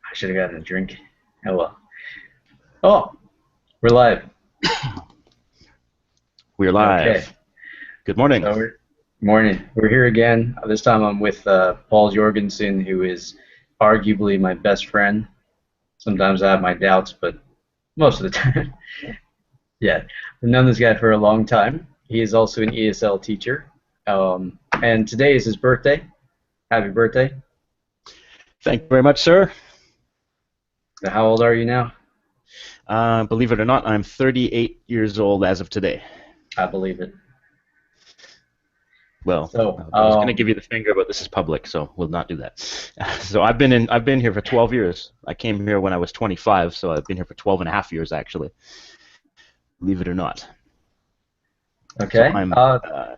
I should have gotten a drink. Oh well. Oh, we're live. We're Okay. live. Good morning. So we're morning. We're here again. This time I'm with Paul Jorgensen, who is arguably my best friend. Sometimes I have my doubts, but most of the time, yeah. I've known this guy for a long time. He is also an ESL teacher. And today is his birthday. Happy birthday. Thank you very much, sir. So how old are you now? Believe it or not, I'm 38 years old as of today. I believe it. Well, So, I was going to give you the finger, but this is public, so we'll not do that. So I've been here for 12 years. I came here when I was 25, so I've been here for 12 and a half years actually. Believe it or not. okay. So I'm Yeah,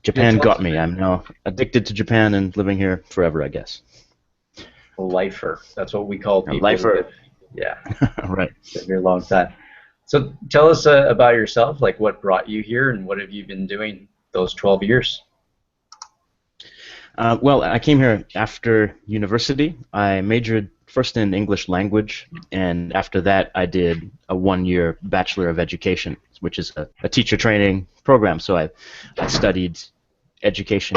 Japan got me. I'm now addicted to Japan and living here forever, I guess. a lifer. That's what we call A people. lifer. Yeah. Right. Been here a long time. So tell us about yourself, like what brought you here and what have you been doing those 12 years? Well, I came here after university. I majored first in English language, and after that I did a one-year Bachelor of Education, which is a teacher training program. So I studied education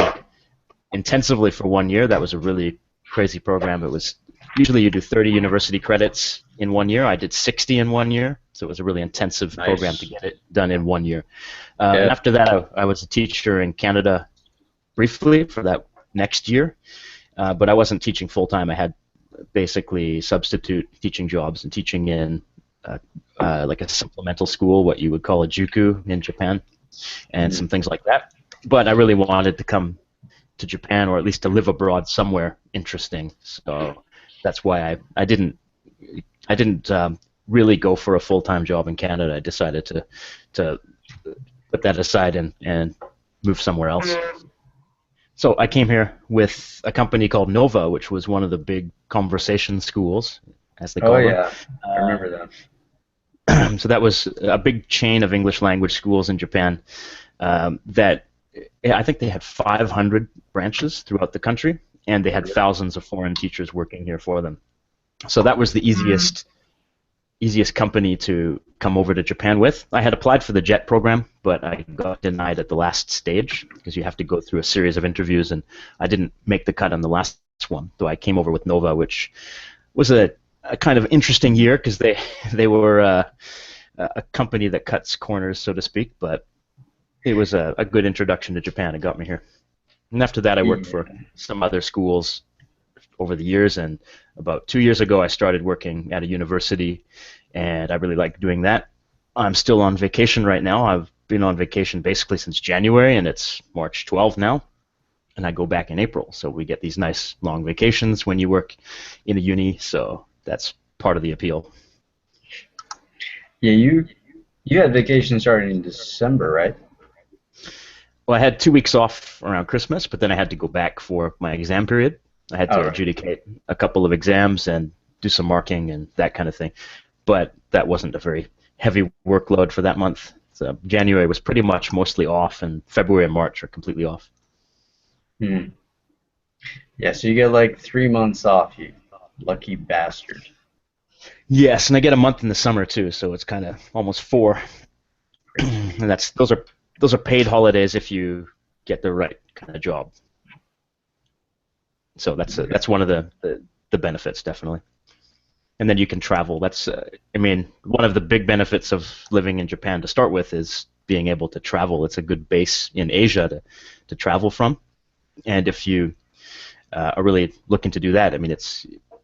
intensively for 1 year. That was a really crazy program. It was usually you do 30 university credits in 1 year. I did 60 in 1 year, so it was a really intensive program to get it done in 1 year. And after that, I was a teacher in Canada briefly for that next year, but I wasn't teaching full-time. I had basically substitute teaching jobs and teaching in like a supplemental school, what you would call a juku in Japan, and some things like that. But I really wanted to come to Japan, or at least to live abroad somewhere interesting. So that's why I didn't really go for a full-time job in Canada. I decided to put that aside and move somewhere else. So I came here with a company called Nova, which was one of the big conversation schools, as they call them. Oh yeah, I remember that. So that was a big chain of English language schools in Japan that I think they had 500 branches throughout the country, and they had thousands of foreign teachers working here for them. So that was the easiest company to come over to Japan with. I had applied for the JET program, but I got denied at the last stage because you have to go through a series of interviews, and I didn't make the cut on the last one. So I came over with Nova, which was a kind of interesting year because they were a company that cuts corners, so to speak, but it was a good introduction to Japan. It got me here. And after that, I worked for some other schools over the years, and about 2 years ago, I started working at a university, and I really like doing that. I'm still on vacation right now. I've been on vacation basically since January, and it's March 12th now, and I go back in April. So we get these nice long vacations when you work in a uni, so that's part of the appeal. Yeah, you had vacation starting in December, right? Well, I had 2 weeks off around Christmas, but then I had to go back for my exam period. I had to right. adjudicate a couple of exams and do some marking and that kind of thing. But that wasn't a very heavy workload for that month. So January was pretty much mostly off, and February and March are completely off. Yeah, so you get like 3 months off, you lucky bastard. Yes, and I get a month in the summer too, so it's kind of almost 4. And those are paid holidays if you get the right kind of job. So that's one of the benefits, definitely. And then you can travel. That's I mean, one of the big benefits of living in Japan to start with is being able to travel. It's a good base in Asia to travel from. And if you are really looking to do that, I mean,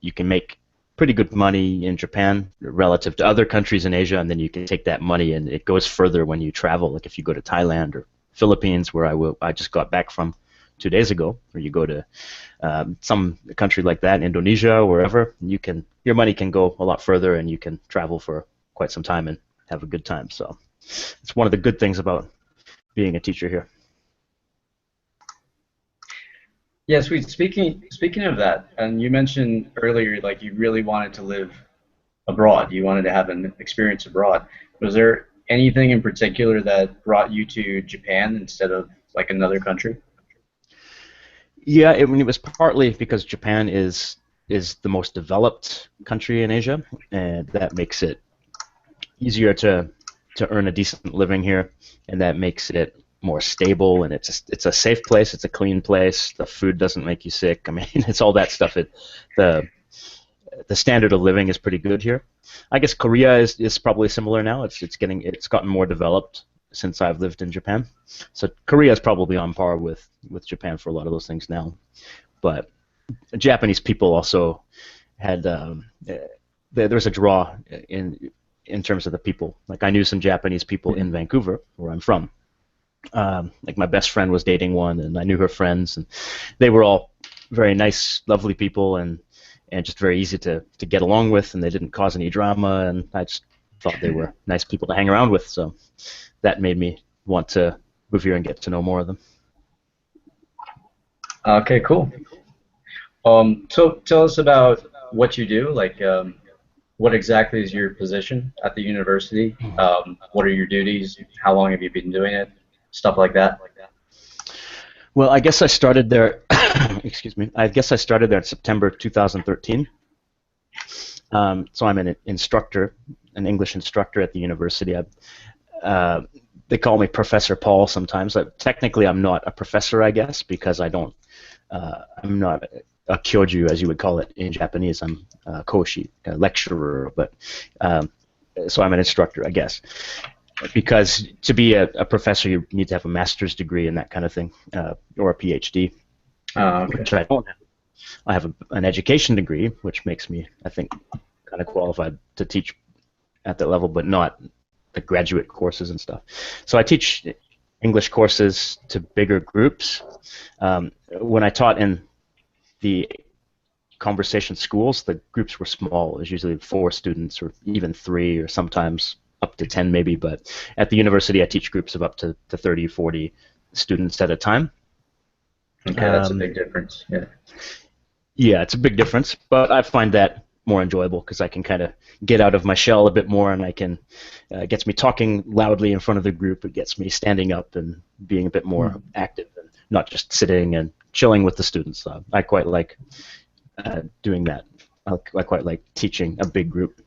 you can make pretty good money in Japan relative to other countries in Asia, and then you can take that money and it goes further when you travel. Like if you go to Thailand or Philippines, where I just got back from 2 days ago, or you go to some country like that, Indonesia, wherever, your money can go a lot further, and you can travel for quite some time and have a good time. So it's one of the good things about being a teacher here. Yeah, sweet. Speaking of that, and you mentioned earlier, like you really wanted to live abroad. You wanted to have an experience abroad. Was there anything in particular that brought you to Japan instead of like another country? Yeah, it was partly because Japan is is the most developed country in Asia, and that makes it easier to earn a decent living here, and that makes it more stable, and it's a safe place, it's a clean place, the food doesn't make you sick. I mean, it's all that stuff. The the standard of living is pretty good here. I guess Korea is probably similar now. It's gotten more developed since I've lived in Japan. So Korea is probably on par with Japan for a lot of those things now. But Japanese people also had there's a draw in terms of the people. Like I knew some Japanese people in Vancouver, where I'm from. Like my best friend was dating one, and I knew her friends, and they were all very nice, lovely people, and just very easy to get along with, and they didn't cause any drama, and I just thought they were nice people to hang around with, so that made me want to move here and get to know more of them. Okay, cool. So tell us about what you do, like what exactly is your position at the university? What are your duties? How long have you been doing it? Stuff like that. Well, I guess I started there. Excuse me. I guess I started there in September 2013. So I'm an instructor, an English instructor at the university. They call me Professor Paul sometimes. Technically, I'm not a professor, I guess, because I'm not a kyoju, as you would call it in Japanese. I'm a koshi, a lecturer, but so I'm an instructor, I guess. Because to be a professor, you need to have a master's degree and that kind of thing, or a PhD, Okay. which I don't have. I have an education degree, which makes me, I think, kind of qualified to teach at that level, but not the graduate courses and stuff. So I teach English courses to bigger groups. When I taught in the conversation schools, the groups were small. It was usually 4 students or even 3 or sometimes up to 10 maybe, but at the university I teach groups of up to 30, 40 students at a time. Okay, that's a big difference. Yeah. Yeah, it's a big difference, but I find that more enjoyable because I can kind of get out of my shell a bit more, and I can it gets me talking loudly in front of the group. It gets me standing up and being a bit more active and not just sitting and chilling with the students. I quite like doing that. I quite like teaching a big group.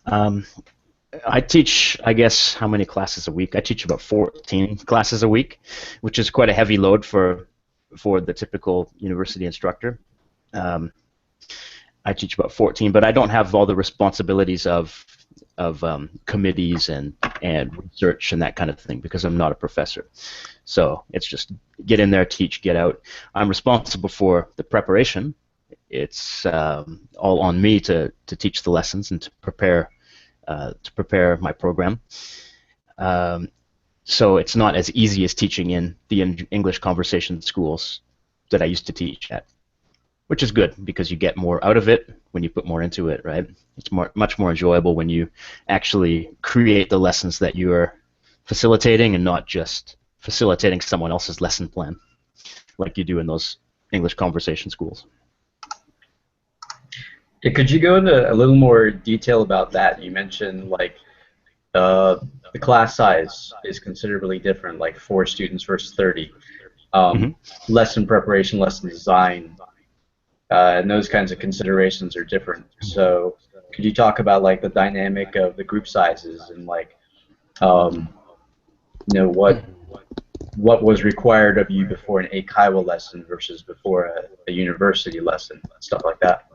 I teach, I guess, how many classes a week? I teach about 14 classes a week, which is quite a heavy load for the typical university instructor. I teach about 14, but I don't have all the responsibilities of committees and research and that kind of thing because I'm not a professor. So it's just get in there, teach, get out. I'm responsible for the preparation. It's all on me to teach the lessons and to prepare my program. So it's not as easy as teaching in the English conversation schools that I used to teach at, which is good because you get more out of it when you put more into it, right? It's much more enjoyable when you actually create the lessons that you are facilitating and not just facilitating someone else's lesson plan like you do in those English conversation schools. Yeah, could you go into a little more detail about that? You mentioned like the class size is considerably different, like 4 students versus 30. Lesson preparation, lesson design, and those kinds of considerations are different. So could you talk about like the dynamic of the group sizes and like you know what was required of you before an Eikaiwa lesson versus before a university lesson, stuff like that?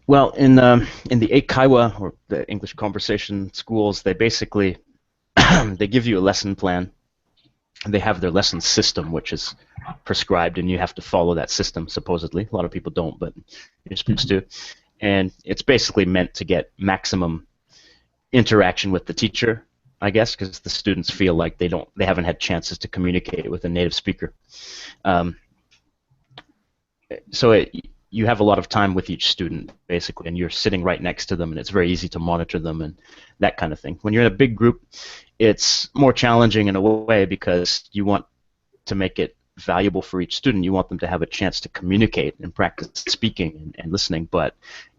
Well, in the Eikaiwa, or the English conversation schools, they basically they give you a lesson plan. They have their lesson system, which is prescribed, and you have to follow that system, supposedly. A lot of people don't, but you're supposed to. And it's basically meant to get maximum interaction with the teacher, I guess, because the students feel like they haven't had chances to communicate with a native speaker. You have a lot of time with each student, basically, and you're sitting right next to them, and it's very easy to monitor them and that kind of thing. When you're in a big group, it's more challenging in a way because you want to make it valuable for each student. You want them to have a chance to communicate and practice speaking and listening, but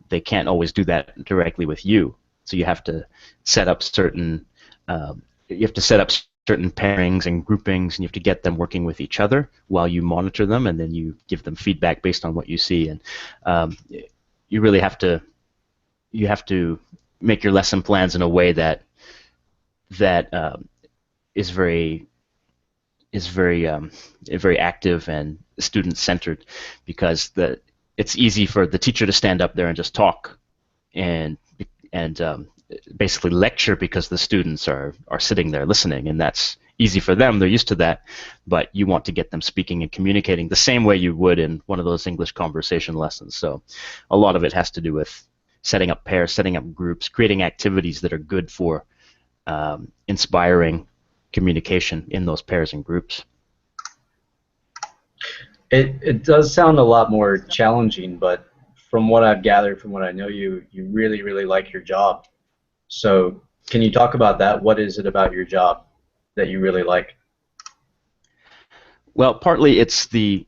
they can't always do that directly with you. So you have to set up certain certain pairings and groupings, and you have to get them working with each other while you monitor them, and then you give them feedback based on what you see. And you really have to make your lesson plans in a way that is very very active and student centered, because it's easy for the teacher to stand up there and just talk and basically lecture, because the students are sitting there listening, and that's easy for them. They're used to that, but you want to get them speaking and communicating the same way you would in one of those English conversation lessons. So a lot of it has to do with setting up pairs, setting up groups, creating activities that are good for inspiring communication in those pairs and groups. It does sound a lot more challenging, but from what I've gathered, from what I know, you really, really like your job. So can you talk about that? What is it about your job that you really like? Well, partly it's the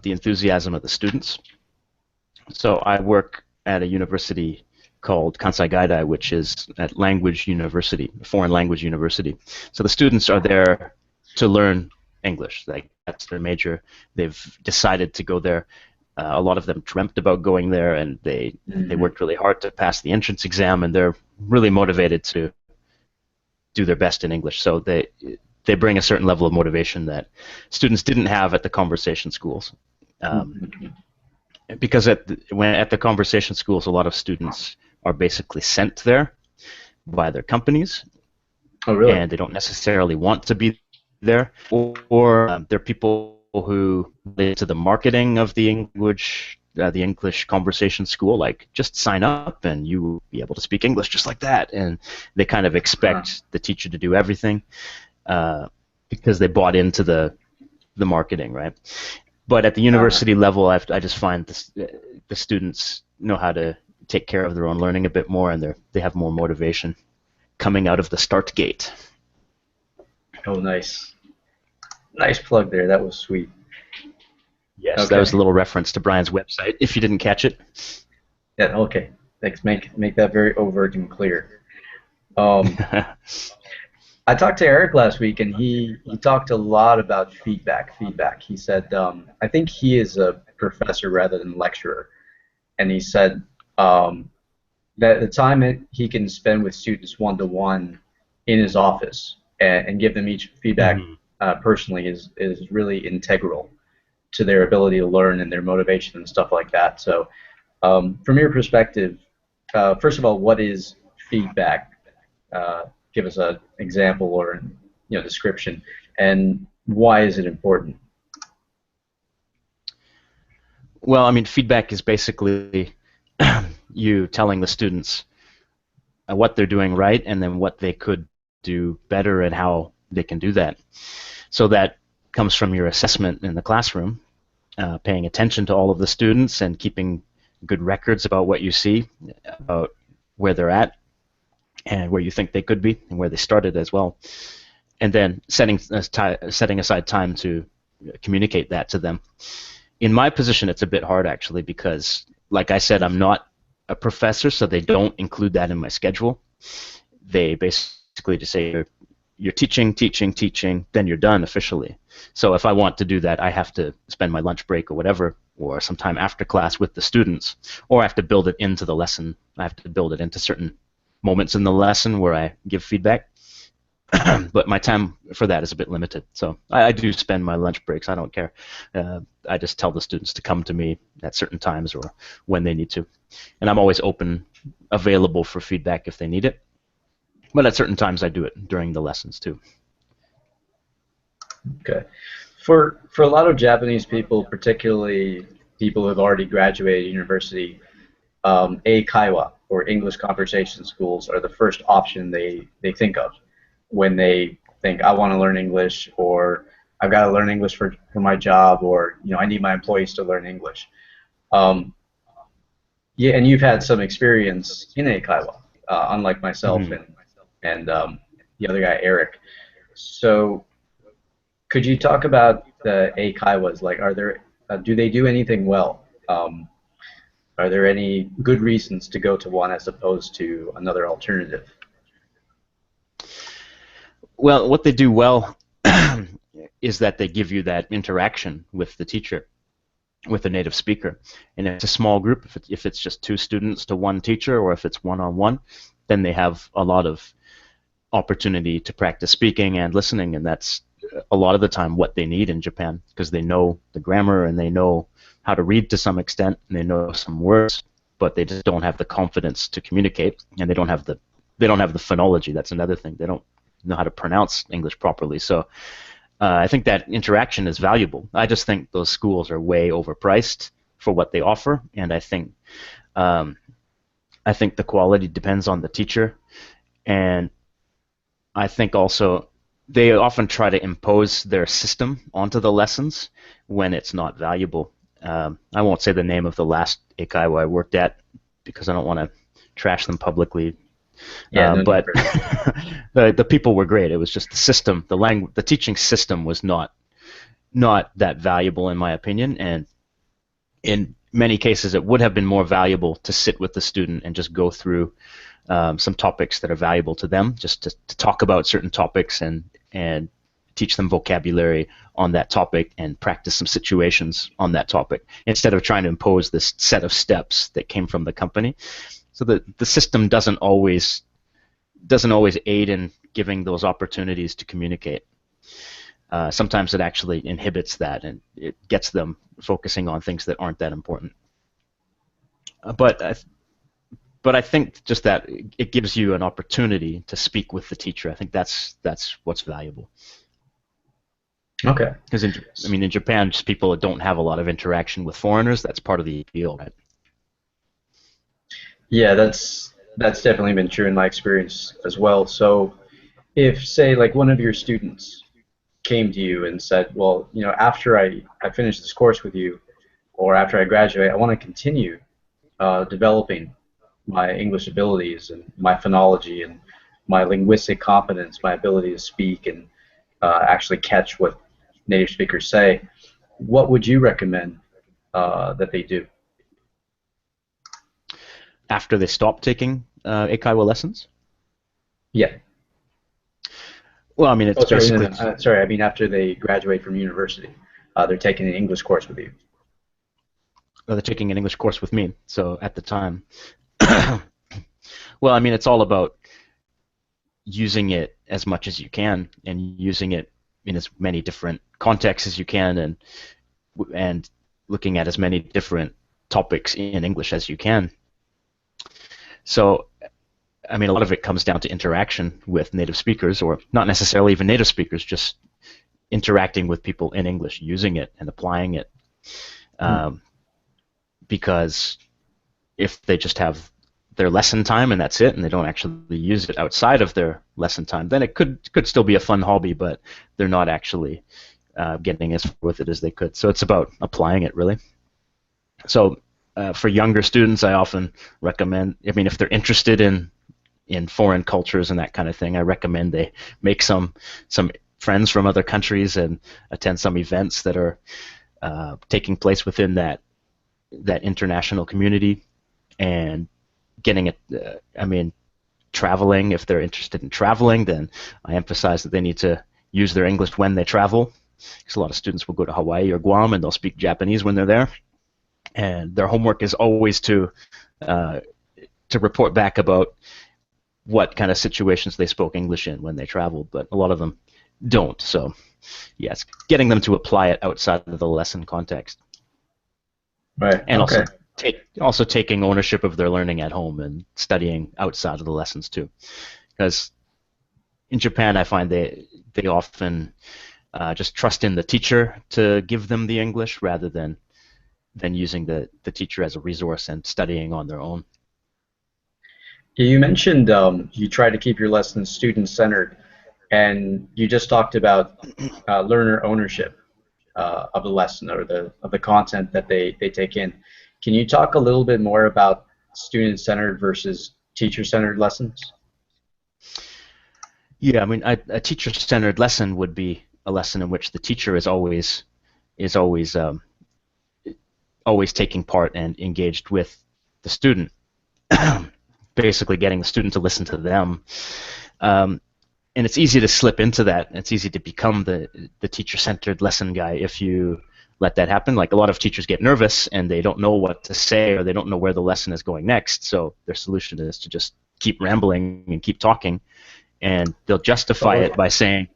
enthusiasm of the students. So I work at a university called Kansai Gaidai, which is a language university, a foreign language university. So the students are there to learn English. Like, that's their major. They've decided to go there. A lot of them dreamt about going there, and they worked really hard to pass the entrance exam, and they're really motivated to do their best in English. So they bring a certain level of motivation that students didn't have at the conversation schools. Because at the conversation schools, a lot of students are basically sent there by their companies. Oh, really? And they don't necessarily want to be there, or they're people who relate to the marketing of the English conversation school, like, just sign up and you will be able to speak English just like that, and they kind of expect the teacher to do everything because they bought into the marketing, right? But at the university level, I just find the students know how to take care of their own learning a bit more, and they have more motivation coming out of the start gate. Oh, nice. Nice plug there. That was sweet. Yes, okay. That was a little reference to Brian's website, if you didn't catch it. Yeah, okay. Thanks. Make that very overt and clear. I talked to Eric last week, and he talked a lot about feedback. He said, I think he is a professor rather than lecturer, and he said that the time he can spend with students one-to-one in his office and give them each feedback personally is really integral to their ability to learn and their motivation and stuff like that. So from your perspective, first of all, what is feedback? Give us an example or description, and why is it important? Well, I mean, feedback is basically you telling the students what they're doing right, and then what they could do better and how they can do that. So that comes from your assessment in the classroom, paying attention to all of the students and keeping good records about what you see, about where they're at, and where you think they could be, and where they started as well. And then setting aside time to communicate that to them. In my position, it's a bit hard, actually, because, like I said, I'm not a professor, so they don't include that in my schedule. They basically just say, you're teaching, then you're done officially. So if I want to do that, I have to spend my lunch break or whatever, or some time after class with the students, or I have to build it into the lesson. I have to build it into certain moments in the lesson where I give feedback. But my time for that is a bit limited. So I do spend my lunch breaks. I don't care. I just tell the students to come to me at certain times or when they need to. And I'm always available for feedback if they need it. But at certain times I do it during the lessons too. Okay. For a lot of Japanese people, particularly people who have already graduated university, Kaiwa, or English conversation schools, are the first option they think of when they think, I want to learn English, or I've got to learn English for my job, or I need my employees to learn English. Yeah, and you've had some experience in Kaiwa, unlike myself and the other guy, Eric. So could you talk about the Kaiwas? Like, do they do anything well? Are there any good reasons to go to one as opposed to another alternative? Well, what they do well is that they give you that interaction with the teacher, with a native speaker. And if it's a small group, if it's just two students to one teacher, or if it's one-on-one, then they have a lot of opportunity to practice speaking and listening, and that's a lot of the time what they need in Japan, because they know the grammar and they know how to read to some extent and they know some words, but they just don't have the confidence to communicate, and they don't have the phonology. That's another thing. They don't know how to pronounce English properly. So I think that interaction is valuable. I just think those schools are way overpriced for what they offer, and I think the quality depends on the teacher, and I think also they often try to impose their system onto the lessons when it's not valuable. I won't say the name of the last eikaiwa I worked at because I don't want to trash them publicly. Yeah, no, But the people were great. It was just the system, the teaching system was not that valuable in my opinion, and in many cases it would have been more valuable to sit with the student and just go through some topics that are valuable to them, just to talk about certain topics and teach them vocabulary on that topic and practice some situations on that topic, instead of trying to impose this set of steps that came from the company. So the system doesn't always aid in giving those opportunities to communicate. Sometimes it actually inhibits that, and it gets them focusing on things that aren't that important. But I think just that it gives you an opportunity to speak with the teacher. I think that's what's valuable. Okay. Because in Japan, just people don't have a lot of interaction with foreigners. That's part of the appeal, right? Yeah, that's definitely been true in my experience as well. So if, say, like one of your students came to you and said, well, after I finish this course with you, or after I graduate, I want to continue developing my English abilities and my phonology and my linguistic competence, my ability to speak and actually catch what native speakers say, what would you recommend that they do? After they stop taking eikaiwa lessons? Yeah. Well, I mean, it's Oh, sorry, no, basically no. Sorry, I mean after they graduate from university, they're taking an English course with you. they're taking an English course with me. So at the time, well, I mean, it's all about using it as much as you can and using it in as many different contexts as you can, and looking at as many different topics in English as you can. So, I mean, a lot of it comes down to interaction with native speakers, or not necessarily even native speakers, just interacting with people in English, using it and applying it. Because if they just have their lesson time and that's it, and they don't actually use it outside of their lesson time, then it could still be a fun hobby, but they're not actually getting as far with it as they could. So it's about applying it, really. So for younger students, I often recommend, I mean, if they're interested in foreign cultures and that kind of thing, I recommend they make some friends from other countries and attend some events that are taking place within that international community, and getting it. I mean, traveling. If they're interested in traveling, then I emphasize that they need to use their English when they travel, because a lot of students will go to Hawaii or Guam and they'll speak Japanese when they're there, and their homework is always to report back about what kind of situations they spoke English in when they traveled, but a lot of them don't. So, yes, getting them to apply it outside of the lesson context. Right. And Okay. also taking ownership of their learning at home and studying outside of the lessons too. Because in Japan, I find they often just trust in the teacher to give them the English rather than using the teacher as a resource and studying on their own. You mentioned you try to keep your lessons student-centered, and you just talked about learner ownership of the lesson, or of the content that they take in. Can you talk a little bit more about student-centered versus teacher-centered lessons? Yeah, I mean, a teacher-centered lesson would be a lesson in which the teacher is always taking part and engaged with the student, basically getting the student to listen to them. and it's easy to slip into that. It's easy to become the teacher-centered lesson guy if you let that happen. Like a lot of teachers get nervous and they don't know what to say or they don't know where the lesson is going next. So their solution is to just keep rambling and keep talking, and they'll justify it by saying,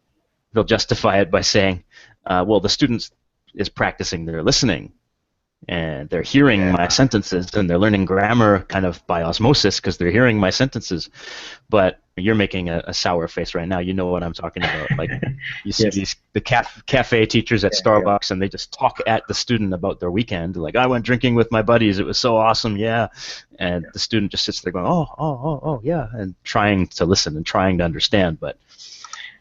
well, the student is practicing their listening and they're hearing my sentences and they're learning grammar kind of by osmosis because they're hearing my sentences. But you're making a sour face right now. You know what I'm talking about. Like you see the cafe teachers at Starbucks and they just talk at the student about their weekend. Like, I went drinking with my buddies. It was so awesome. Yeah. And the student just sits there going, oh, yeah, and trying to listen and trying to understand.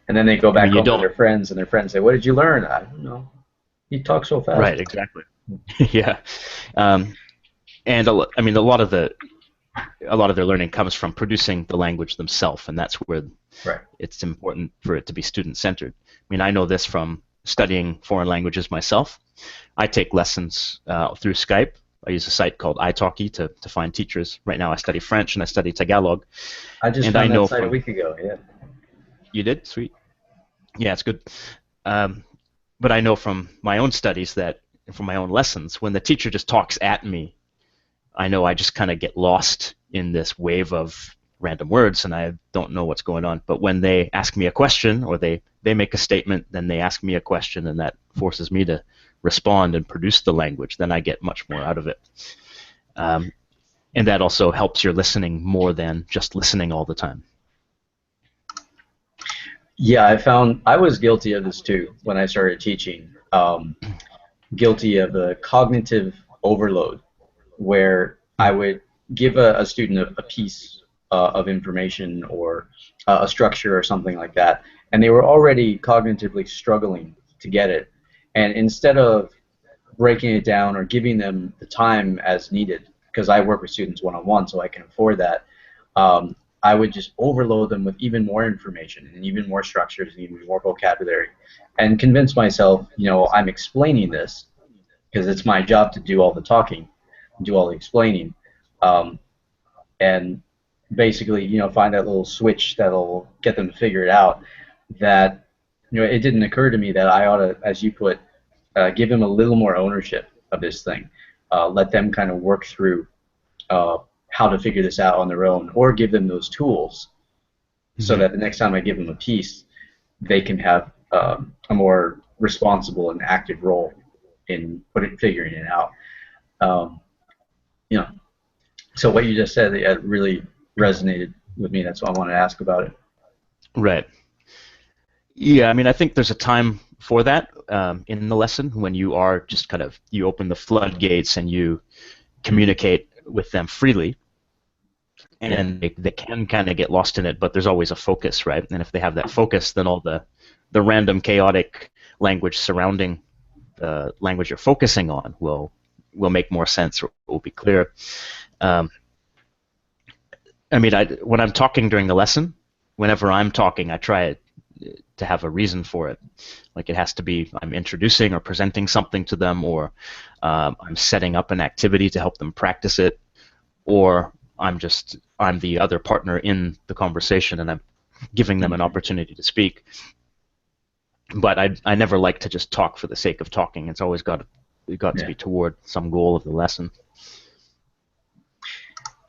And then they go back home to their friends and their friends say, what did you learn? I don't know. You talk so fast. Right, exactly. Yeah, and a lot of their learning comes from producing the language themselves, and that's where it's important for it to be student-centered. I mean, I know this from studying foreign languages myself. I take lessons through Skype. I use a site called italki to find teachers. Right now I study French and I study Tagalog. I just found that site a week ago, yeah. You did? Sweet. Yeah, it's good. But I know from my own studies that from my own lessons, when the teacher just talks at me, I know I just kind of get lost in this wave of random words and I don't know what's going on. But when they ask me a question or they make a statement, then they ask me a question and that forces me to respond and produce the language, then I get much more out of it. And that also helps your listening more than just listening all the time. Yeah, I found I was guilty of this too when I started teaching. Guilty of a cognitive overload where I would give a student a piece of information or a structure or something like that, and they were already cognitively struggling to get it. And instead of breaking it down or giving them the time as needed, because I work with students one-on-one, so I can afford that, I would just overload them with even more information and even more structures and even more vocabulary and convince myself, I'm explaining this because it's my job to do all the talking, do all the explaining, and basically, find that little switch that'll get them to figure it out. That, it didn't occur to me that I ought to, as you put, give them a little more ownership of this thing, let them kind of work through how to figure this out on their own, or give them those tools so that the next time I give them a piece, they can have a more responsible and active role in figuring it out. So what you just said, it really resonated with me. That's why I wanted to ask about it. Right. Yeah, I mean, I think there's a time for that in the lesson when you are just you open the floodgates and you communicate with them freely. And they can kind of get lost in it, but there's always a focus, right? And if they have that focus, then all the random, chaotic language surrounding the language you're focusing on will make more sense or will be clear. I mean, when I'm talking during the lesson, whenever I'm talking, I try to have a reason for it. Like it has to be I'm introducing or presenting something to them, or I'm setting up an activity to help them practice it, or I'm the other partner in the conversation and I'm giving them an opportunity to speak. But I never like to just talk for the sake of talking. It's always got to be toward some goal of the lesson.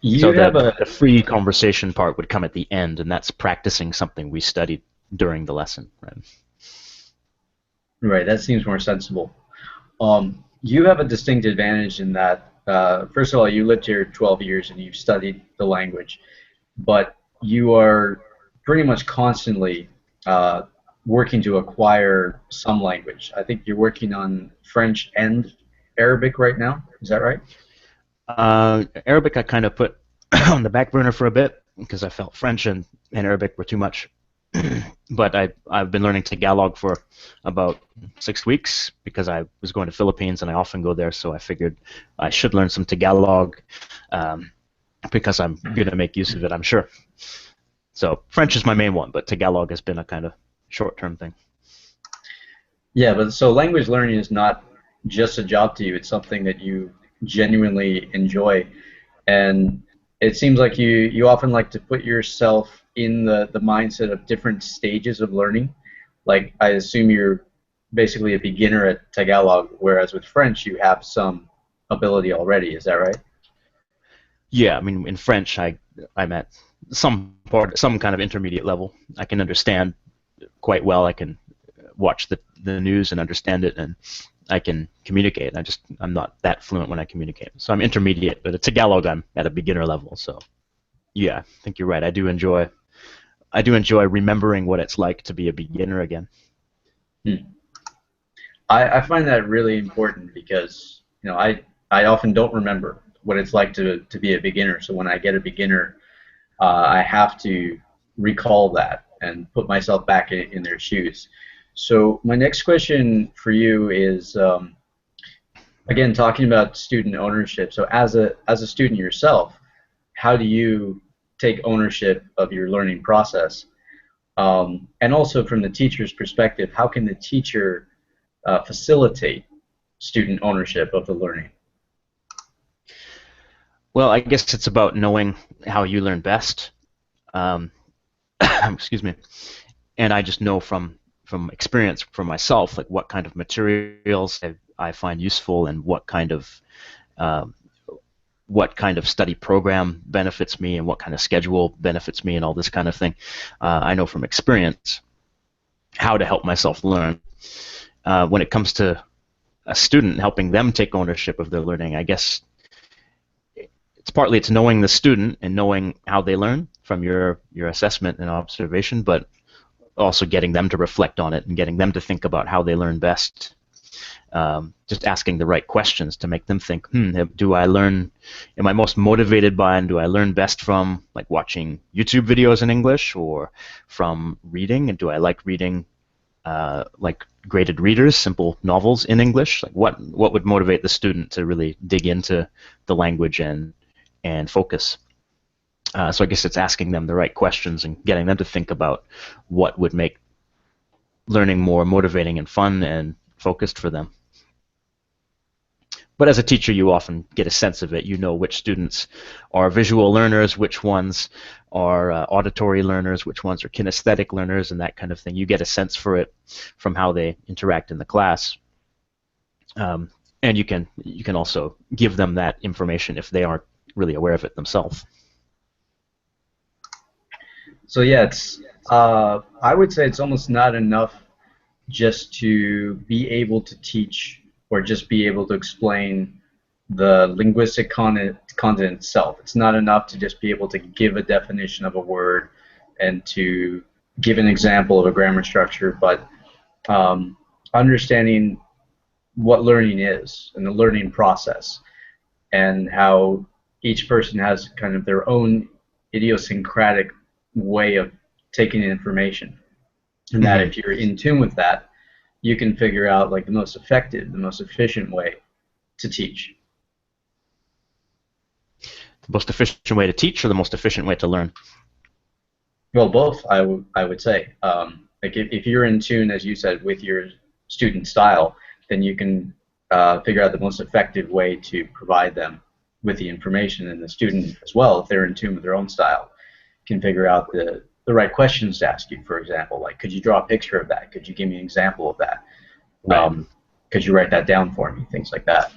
The free conversation part would come at the end, and that's practicing something we studied during the lesson. Right, that seems more sensible. You have a distinct advantage in that, first of all, you lived here 12 years and you've studied the language, but you are pretty much constantly working to acquire some language. I think you're working on French and Arabic right now. Is that right? Arabic I kind of put on the back burner for a bit because I felt French and Arabic were too much. But I've been learning Tagalog for about 6 weeks because I was going to Philippines and I often go there, so I figured I should learn some Tagalog because I'm going to make use of it, I'm sure. So French is my main one, but Tagalog has been a kind of short-term thing. Yeah, but so language learning is not just a job to you. It's something that you genuinely enjoy, and it seems like you often like to put yourself in the mindset of different stages of learning? Like, I assume you're basically a beginner at Tagalog, whereas with French you have some ability already. Is that right? Yeah, I mean, in French, I'm at some kind of intermediate level. I can understand quite well. I can watch the news and understand it, and I can communicate. I'm not that fluent when I communicate. So I'm intermediate, but at Tagalog I'm at a beginner level. So yeah, I think you're right. I do enjoy remembering what it's like to be a beginner again. Hmm. I find that really important because I often don't remember what it's like to be a beginner. So when I get a beginner, I have to recall that and put myself back in their shoes. So my next question for you is, again, talking about student ownership. So as a student yourself, how do you take ownership of your learning process? And also from the teacher's perspective, how can the teacher facilitate student ownership of the learning? Well, I guess it's about knowing how you learn best. Um, excuse me. And I just know from experience for myself, like what kind of materials I find useful and um, what kind of study program benefits me and what kind of schedule benefits me and all this kind of thing. I know from experience how to help myself learn. When it comes to a student, helping them take ownership of their learning, I guess it's knowing the student and knowing how they learn from your assessment and observation, but also getting them to reflect on it and getting them to think about how they learn best. Just asking the right questions to make them think, am I most motivated by and do I learn best from like watching YouTube videos in English or from reading? And do I like reading like graded readers, simple novels in English? Like what would motivate the student to really dig into the language and focus? So I guess it's asking them the right questions and getting them to think about what would make learning more motivating and fun and focused for them. But as a teacher, you often get a sense of it. You know which students are visual learners, which ones are auditory learners, which ones are kinesthetic learners, and that kind of thing. You get a sense for it from how they interact in the class. And you can also give them that information if they aren't really aware of it themselves. So yeah, I would say it's almost not enough just to be able to teach or just be able to explain the linguistic content itself. It's not enough to just be able to give a definition of a word and to give an example of a grammar structure, but understanding what learning is and the learning process and how each person has kind of their own idiosyncratic way of taking in information. And that Mm-hmm. if you're in tune with that, you can figure out like the most effective, the most efficient way to teach. The most efficient way to teach or the most efficient way to learn? Well, both, I would say. Like if you're in tune, as you said, with your student style, then you can figure out the most effective way to provide them with the information, and the student as well, if they're in tune with their own style, can figure out the right questions to ask you. For example, like, could you draw a picture of that? Could you give me an example of that? Right. Could you write that down for me? Things like that.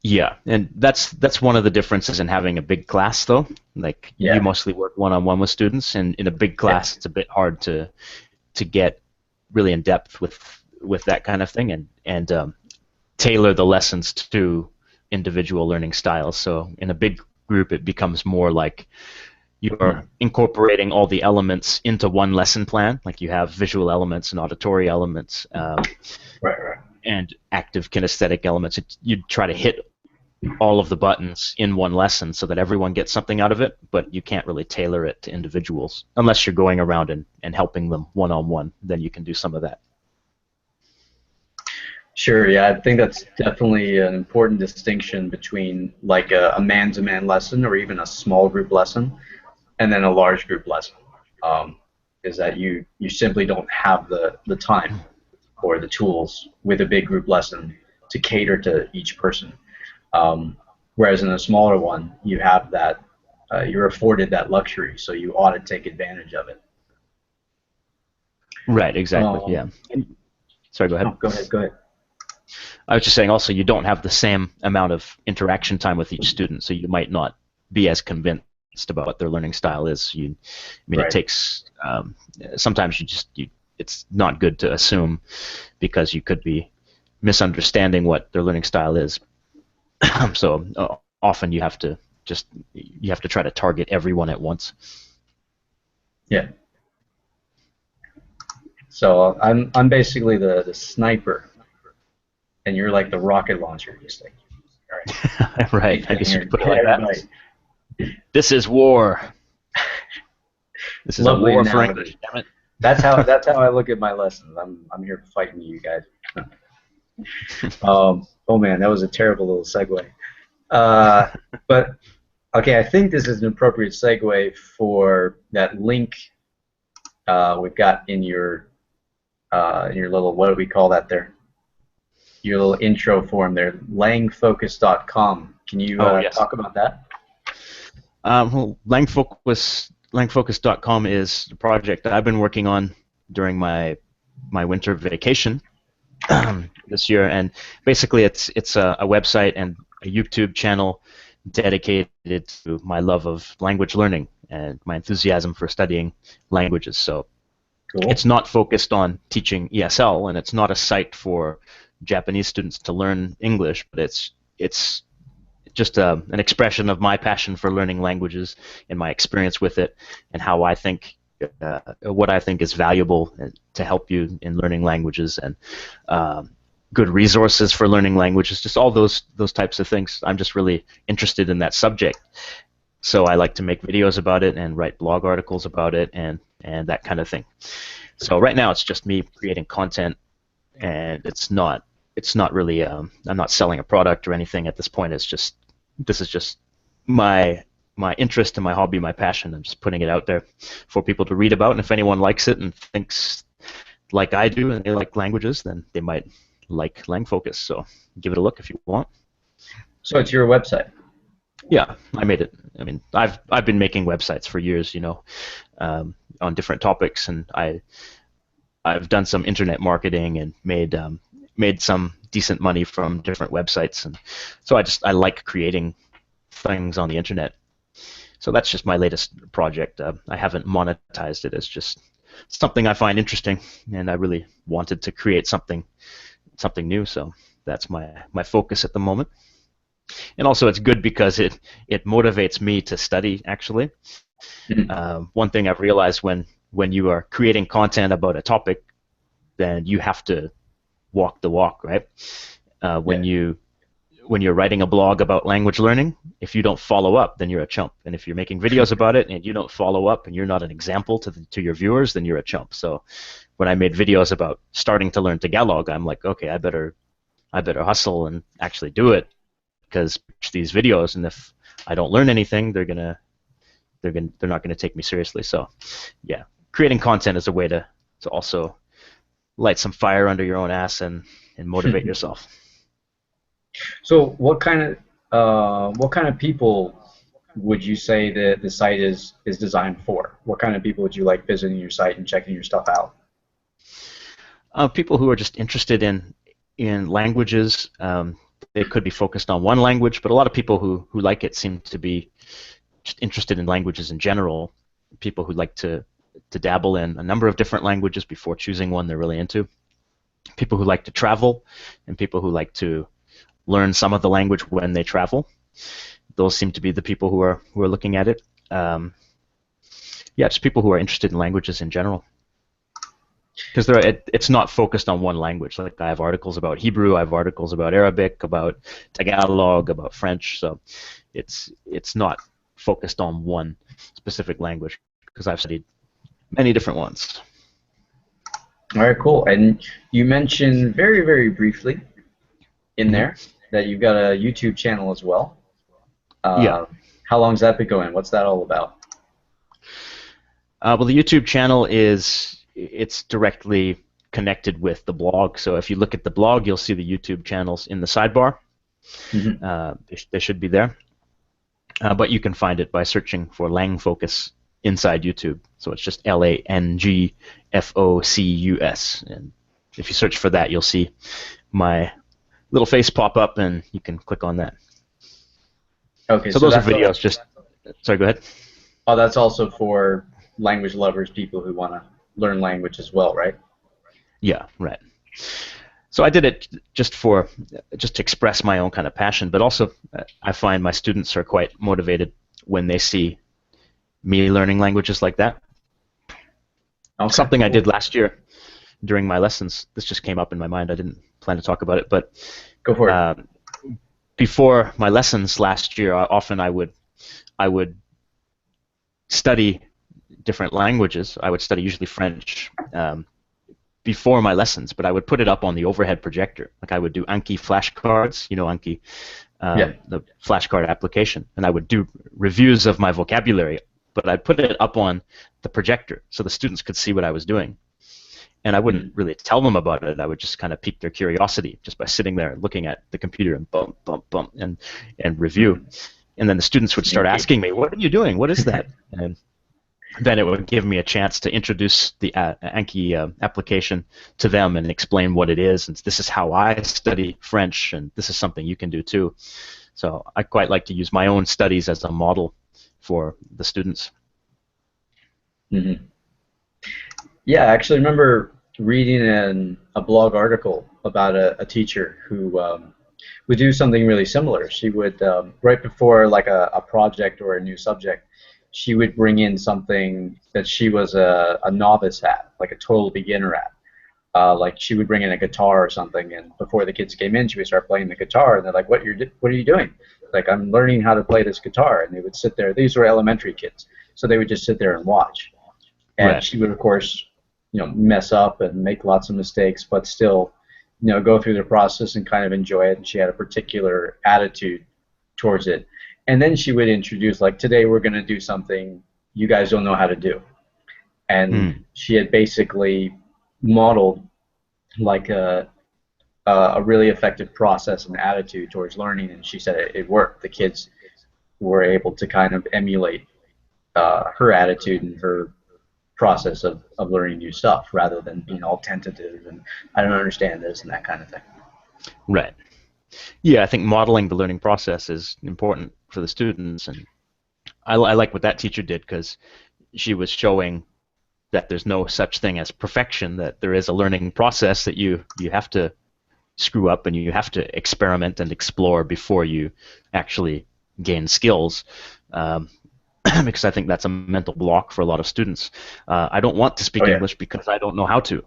Yeah, and that's one of the differences in having a big class, though. Like you Yeah. mostly work one-on-one with students, and in a big Yeah. class, it's a bit hard to get really in depth with that kind of thing and tailor the lessons to individual learning styles. So in a big group, it becomes more like Hmm. you're incorporating all the elements into one lesson plan. Like you have visual elements and auditory elements Right. Right. and active kinesthetic elements. You try to hit all of the buttons in one lesson so that everyone gets something out of it, but you can't really tailor it to individuals unless you're going around and helping them one-on-one. Then you can do some of that. Sure, yeah, I think that's definitely an important distinction between like a man-to-man lesson or even a small group lesson and then a large group lesson. Is that you simply don't have the time or the tools with a big group lesson to cater to each person. Um, Whereas in a smaller one, you have that. you're afforded that luxury, so you ought to take advantage of it. Right, exactly. Um, Yeah. Sorry, go ahead. no, go ahead. Go ahead. I was just saying also you don't have the same amount of interaction time with each student, so you might not be as convinced about what their learning style is. I mean, it Right. takes sometimes it's not good to assume because you could be misunderstanding what their learning style is. So often you have to try to target everyone at once. Yeah. So I'm basically the sniper, and you're like the rocket launcher, just like, all right, Right. take I down guess you here could and put it get like that. everybody. This is war. This is a Lovely war for analogy. English. Damn it. That's how I look at my lessons. I'm here fighting you guys. Oh man, that was a terrible little segue. Uh, but okay, I think this is an appropriate segue for that link we've got in your little, what do we call that there? Your little intro form there, langfocus.com. Can you Oh yes. talk about that? Well, langfocus.com is a project that I've been working on during my winter vacation this year, and basically it's a website and a YouTube channel dedicated to my love of language learning and my enthusiasm for studying languages. So Cool. it's not focused on teaching ESL, and it's not a site for Japanese students to learn English, but it's just an expression of my passion for learning languages and my experience with it, and how I think what I think is valuable to help you in learning languages, and good resources for learning languages, just all those types of things. I'm just really interested in that subject, so I like to make videos about it and write blog articles about it and that kind of thing. So right now it's just me creating content, and it's not really I'm not selling a product or anything at this point. This is just my interest and my hobby, my passion. I'm just putting it out there for people to read about, and if anyone likes it and thinks like I do and they like languages, then they might like LangFocus. So give it a look if you want. So it's your website. Yeah, I made it. I mean, I've been making websites for years, on different topics, and I've done some internet marketing and made some decent money from different websites, and so I like creating things on the internet. So that's just my latest project. I haven't monetized it. It's just something I find interesting, and I really wanted to create something new. So that's my focus at the moment. And also, it's good because it motivates me to study. Actually, one thing I've realized when you are creating content about a topic, then you have to walk the walk, right? When you're writing a blog about language learning, if you don't follow up, then you're a chump. And if you're making videos about it and you don't follow up and you're not an example to your viewers, then you're a chump. So when I made videos about starting to learn Tagalog, I'm like, okay, I better hustle and actually do it, because these videos, and if I don't learn anything, they're not gonna take me seriously. So yeah, creating content is a way to also light some fire under your own ass and motivate yourself. So what kind of people would you say that the site is designed for? What kind of people would you like visiting your site and checking your stuff out? People who are just interested in languages. They could be focused on one language, but a lot of people who like it seem to be just interested in languages in general. People who like to dabble in a number of different languages before choosing one they're really into. People who like to travel, and people who like to learn some of the language when they travel. Those seem to be the people who are looking at it. Yeah, just people who are interested in languages in general. Because it's not focused on one language. Like I have articles about Hebrew, I have articles about Arabic, about Tagalog, about French. So it's not focused on one specific language, because I've studied many different ones. All right, cool. And you mentioned very, very briefly in there that you've got a YouTube channel as well. Yeah. How long's that been going? What's that all about? Well, the YouTube channel it's directly connected with the blog. So if you look at the blog, you'll see the YouTube channels in the sidebar. They should be there. but you can find it by searching for Lang Focus inside YouTube. So it's just LANGFOCUS. And if you search for that, you'll see my little face pop up, and you can click on that. Okay, So so those are that's videos. Just sorry, go ahead. oh, that's also for language lovers, people who want to learn language as well, right? Yeah, right. So I did it just to express my own kind of passion, but also I find my students are quite motivated when they see me learning languages like that. Okay. Something I did last year during my lessons. This just came up in my mind. I didn't plan to talk about it, but Go for it. Before my lessons last year, often I would study different languages. I would study usually French before my lessons, but I would put it up on the overhead projector. Like I would do Anki flashcards, Anki, Yeah. the flashcard application, and I would do reviews of my vocabulary, but I'd put it up on the projector so the students could see what I was doing. And I wouldn't really tell them about it. I would just kind of pique their curiosity just by sitting there looking at the computer and bump, bump, bump, and review. And then the students would start asking me, "What are you doing? What is that?" And then it would give me a chance to introduce the Anki application to them and explain what it is. And this is how I study French, and this is something you can do too. So I quite like to use my own studies as a model for the students. Mm-hmm. Yeah, I actually remember reading a blog article about a teacher who would do something really similar. She would, right before like a project or a new subject, she would bring in something that she was a novice at, like a total beginner at. Like she would bring in a guitar or something, and before the kids came in, she would start playing the guitar, and they're like, what are you doing? Like, I'm learning how to play this guitar. And they would sit there. These were elementary kids, so they would just sit there and watch. And Right. she would, of course, mess up and make lots of mistakes, but still, go through the process and kind of enjoy it. And she had a particular attitude towards it. And then she would introduce, like, today we're going to do something you guys don't know how to do. And she had basically modeled like a really effective process and attitude towards learning, and she said it worked. The kids were able to kind of emulate her attitude and her process of learning new stuff rather than being all tentative and I don't understand this and that kind of thing. Right. Yeah, I think modeling the learning process is important for the students, and I like what that teacher did because she was showing that there's no such thing as perfection, that there is a learning process that you have to screw up and you have to experiment and explore before you actually gain skills. Because I think that's a mental block for a lot of students. I don't want to speak English because I don't know how to.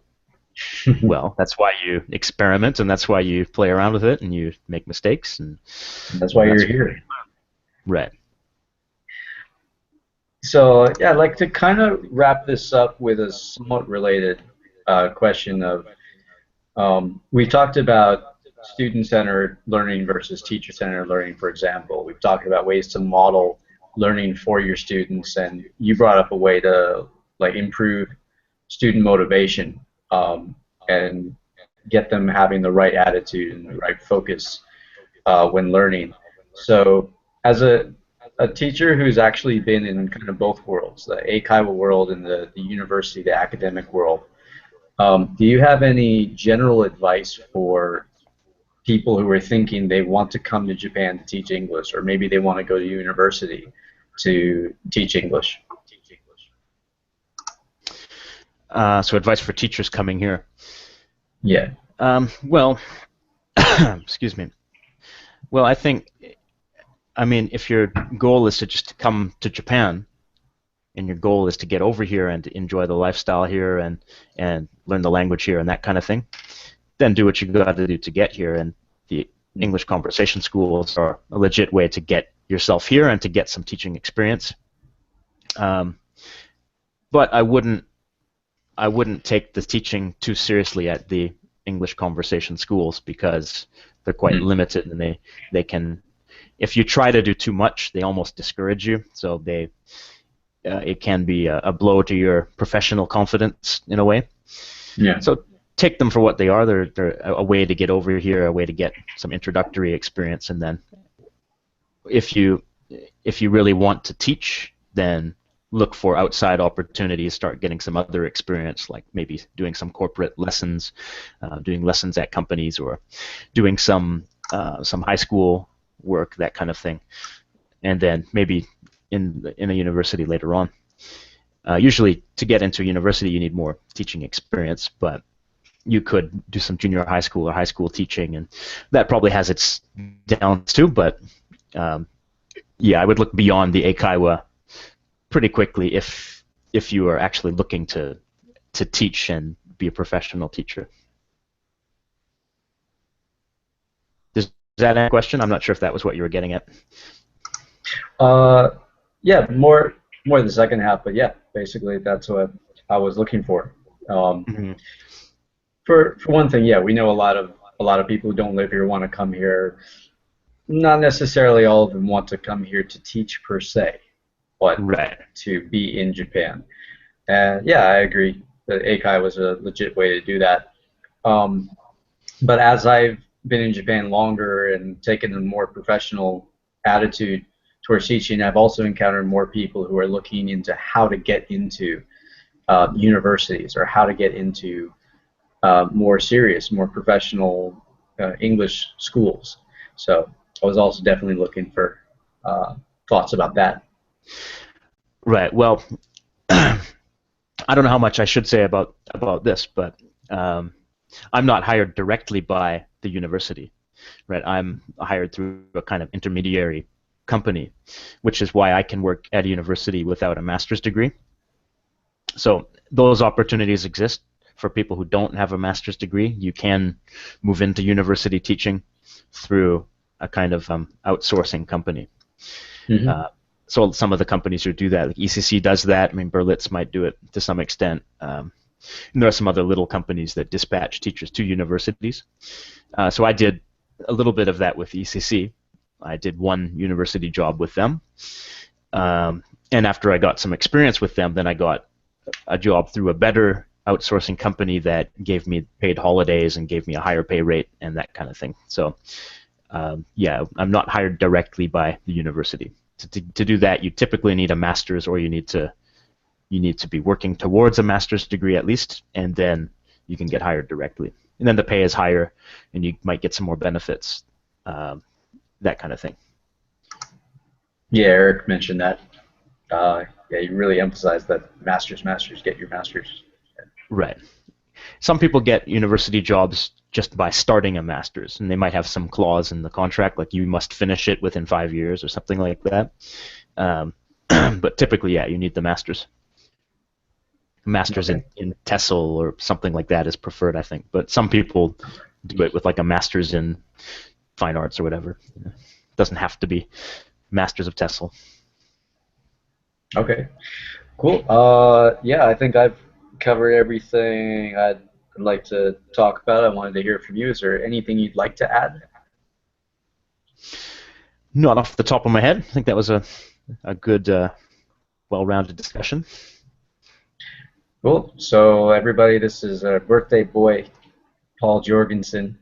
Well, that's why you experiment, and that's why you play around with it, and you make mistakes, and that's why you're here. Right. So yeah, I'd like to kind of wrap this up with a somewhat related question of we talked about student-centered learning versus teacher-centered learning, for example. We've talked about ways to model learning for your students, and you brought up a way to like improve student motivation and get them having the right attitude and the right focus when learning. So as a teacher who's actually been in kind of both worlds, the Eikaiwa world and the university, the academic world, do you have any general advice for people who are thinking they want to come to Japan to teach English, or maybe they want to go to university to teach English? So advice for teachers coming here. Yeah. Well, excuse me. Well, I mean, if your goal is to just come to Japan, and your goal is to get over here and to enjoy the lifestyle here and learn the language here and that kind of thing, then do what you got to do to get here. And the English conversation schools are a legit way to get yourself here and to get some teaching experience. But I wouldn't take the teaching too seriously at the English conversation schools because they're quite limited, and they can, if you try to do too much, they almost discourage you. So it can be a blow to your professional confidence in a way. Yeah. So take them for what they are. They're a way to get over here, a way to get some introductory experience, and then if you if you really want to teach, then look for outside opportunities, start getting some other experience, like maybe doing some corporate lessons, doing lessons at companies, or doing some high school work, that kind of thing, and then maybe in a university later on. Usually, to get into a university, you need more teaching experience, but you could do some junior high school or high school teaching, and that probably has its downs too. But yeah, I would look beyond the Eikaiwa pretty quickly if you are actually looking to teach and be a professional teacher. Is that a question? I'm not sure if that was what you were getting at. Yeah, more the second half, but yeah, basically that's what I was looking for. Mm-hmm. For one thing, yeah, we know a lot of people who don't live here want to come here. Not necessarily all of them want to come here to teach per se, but Right. to be in Japan. And yeah, I agree that Eikai was a legit way to do that. But as I've been in Japan longer and taken a more professional attitude towards teaching, I've also encountered more people who are looking into how to get into universities or how to get into more serious, more professional English schools. So I was also definitely looking for thoughts about that. Right. Well, I don't know how much I should say about this, but I'm not hired directly by the university, right? I'm hired through a kind of intermediary company, which is why I can work at a university without a master's degree. So those opportunities exist for people who don't have a master's degree. You can move into university teaching through a kind of outsourcing company. Mm-hmm. So some of the companies who do that, like ECC does that. I mean, Berlitz might do it to some extent. And there are some other little companies that dispatch teachers to universities. So I did a little bit of that with ECC. I did one university job with them. And after I got some experience with them, then I got a job through a better outsourcing company that gave me paid holidays and gave me a higher pay rate and that kind of thing. So yeah, I'm not hired directly by the university. To do that, you typically need a master's, or you need to be working towards a master's degree at least, and then you can get hired directly. And then the pay is higher, and you might get some more benefits, that kind of thing. Yeah, Eric mentioned that. Yeah, you really emphasize that masters, get your masters. Right. Some people get university jobs just by starting a master's, and they might have some clause in the contract, like you must finish it within 5 years or something like that. But typically, yeah, you need the master's. Master's Okay. in TESOL or something like that is preferred, I think. But some people do it with like a master's in fine arts or whatever. It doesn't have to be masters of TESOL. Okay. Cool. Yeah, I think I've covered everything I'd like to talk about. I wanted to hear from you. Is there anything you'd like to add? Not off the top of my head. I think that was a good, well-rounded discussion. Cool. So everybody, this is birthday boy Paul Jorgensen.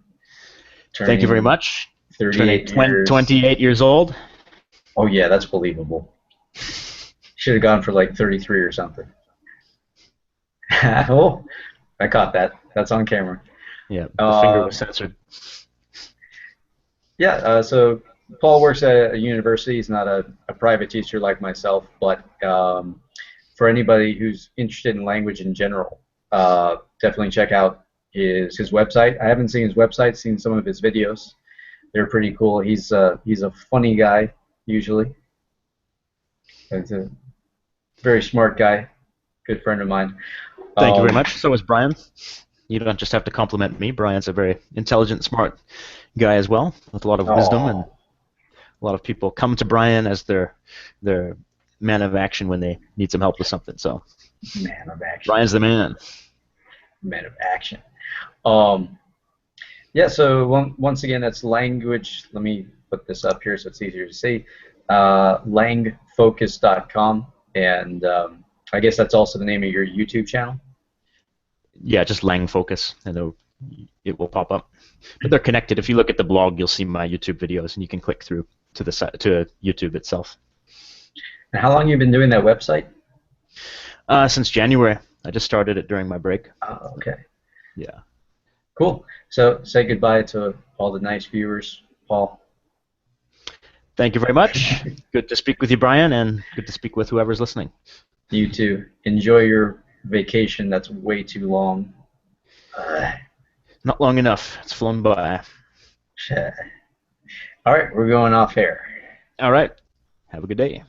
Thank you very much. 38 years. 28 years old. Oh yeah, that's believable. Should have gone for like 33 or something. Oh, I caught that. That's on camera. Yeah, the finger was censored. Yeah, so Paul works at a university. He's not a private teacher like myself, but for anybody who's interested in language in general, definitely check out his website. I haven't seen his website, seen some of his videos. They're pretty cool. He's a funny guy usually. He's a very smart guy, good friend of mine. Thank you very much. So is Brian. You don't just have to compliment me. Brian's a very intelligent, smart guy as well, with a lot of wisdom, and a lot of people come to Brian as their man of action when they need some help with something. So, Man of action. Brian's the man. Man of action. Yeah. So once again, that's language. Let me put this up here so it's easier to see. Langfocus.com, and I guess that's also the name of your YouTube channel. Yeah, just Lang Focus, and it will pop up. But they're connected. If you look at the blog, you'll see my YouTube videos, and you can click through. to the to YouTube itself. And how long have you been doing that website? Since January. I just started it during my break. Oh, okay. Yeah. Cool. So say goodbye to all the nice viewers, Paul. Thank you very much. Good to speak with you, Brian, and good to speak with whoever's listening. You too. Enjoy your vacation. That's way too long. Not long enough. It's flown by. All right, we're going off air. All right. Have a good day.